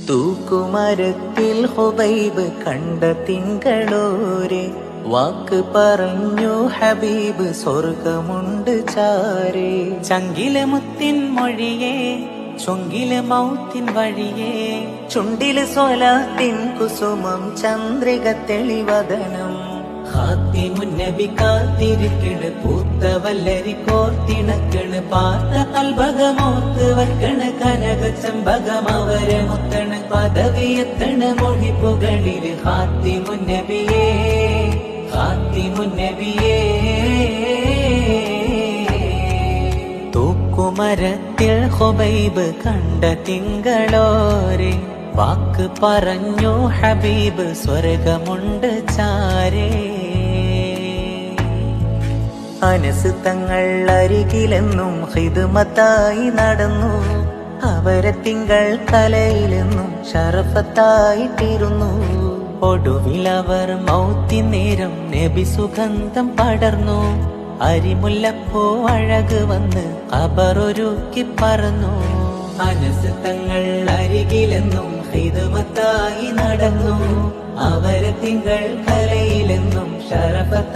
തൂക്കുമരത്തിൽ ഹുബൈബ് കണ്ട തിങ്കളോരെ വാക്ക് പറഞ്ഞു ഹബീബ് സ്വർഗമുണ്ട് ചാരേ. ചങ്കിലെ മുത്തിൻ മൊഴിയേ ചൊങ്കിലെ മൗത്തിൻ വഴിയേ, ചുണ്ടില് സ്വലാത്തിൻ കുസുമം ചന്ദ്രിക തെളിവദനം. ഹാത്തിമുന്നബി കാത്തിരിക്കണ് പൂത്ത വല്ലരി കോർത്തിണക്കണ്, പാത്ത കൽഭകമോത്ത് വയ്ക്കണ് കനക ചെമ്പകം അവരെ മുത്തണ്, പദവിയെത്തണ് മൊഴിപ്പുകളില് ഹാത്തിമുന്നബിയേ ഹാത്തിമുന്നബിയേ. തൂക്കുമരത്തിൽ ഹുബൈബ് കണ്ട തിങ്കളോരെ വാക്ക് പറഞ്ഞു ഹബീബ് സ്വർഗമുണ്ട് ചാരേ. അനസ് തങ്ങൾ അരികിലെന്നും ഹിദ്മത്തായി നടന്നു, അവരെ തിങ്കൾ കലയിലെന്നും ഷറഫത്തായിട്ടിരുന്നു. ഒടുവിലവർ മൗത്തിൻ നേരം നബി സുഗന്ധം പടർന്നു, അരിമുല്ലപ്പൂ അഴക് വന്ന് ഖബറൊരുക്കി പറന്നു. അനസ് തങ്ങൾ അരികിലെന്നും ഹിദ്മത്തായി നടന്നു, അവരെ തിങ്കൾ കലയിലെന്നും ഷറഫത്തായി